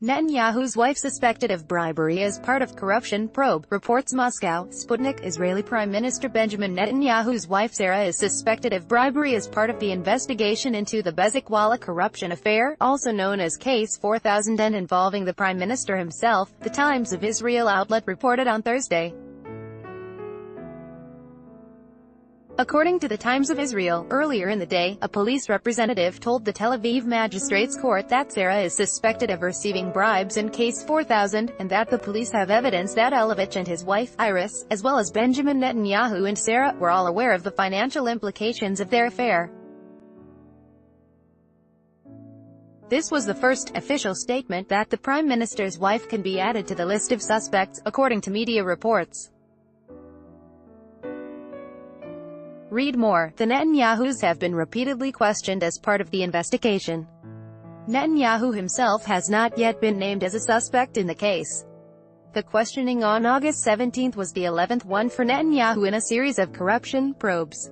Netanyahu's wife suspected of bribery as part of corruption probe, reports Moscow. Sputnik. Israeli Prime Minister Benjamin Netanyahu's wife Sarah is suspected of bribery as part of the investigation into the Bezek-Walla corruption affair, also known as Case 4000 and involving the Prime Minister himself, the Times of Israel outlet reported on Thursday. According to the Times of Israel, earlier in the day, a police representative told the Tel Aviv Magistrates Court that Sarah is suspected of receiving bribes in Case 4000, and that the police have evidence that Elovich and his wife, Iris, as well as Benjamin Netanyahu and Sarah, were all aware of the financial implications of their affair. This was the first official statement that the Prime Minister's wife can be added to the list of suspects, according to media reports. Read more. The Netanyahus have been repeatedly questioned as part of the investigation. Netanyahu himself has not yet been named as a suspect in the case. The questioning on August 17 was the 11th one for Netanyahu in a series of corruption probes.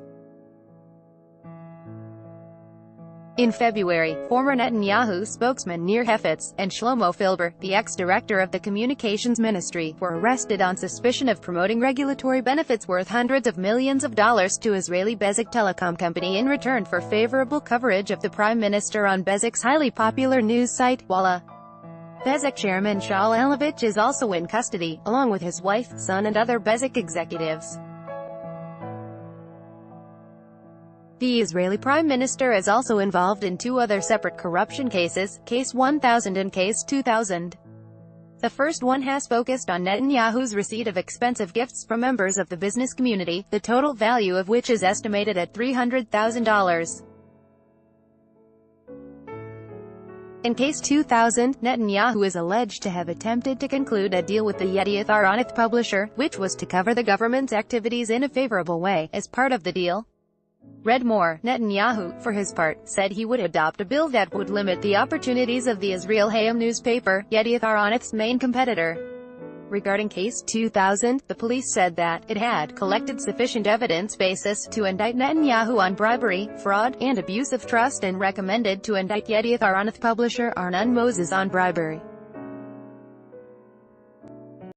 In February, former Netanyahu spokesman Nir Hefetz, and Shlomo Filber, the ex-director of the Communications Ministry, were arrested on suspicion of promoting regulatory benefits worth hundreds of millions of dollars to Israeli Bezek Telecom Company in return for favorable coverage of the Prime Minister on Bezek's highly popular news site, Walla. Bezek chairman Shaul Elovich is also in custody, along with his wife, son and other Bezek executives. The Israeli Prime Minister is also involved in two other separate corruption cases, Case 1000 and Case 2000. The first one has focused on Netanyahu's receipt of expensive gifts from members of the business community, the total value of which is estimated at $300,000. In Case 2000, Netanyahu is alleged to have attempted to conclude a deal with the Yedioth Ahronoth publisher, which was to cover the government's activities in a favorable way. As part of the deal, read more. Netanyahu, for his part, said he would adopt a bill that would limit the opportunities of the Israel Hayom newspaper, Yedioth Ahronoth's main competitor. Regarding Case 2000, the police said that it had collected sufficient evidence basis to indict Netanyahu on bribery, fraud, and abuse of trust and recommended to indict Yedioth Ahronoth publisher Arnon Moses on bribery.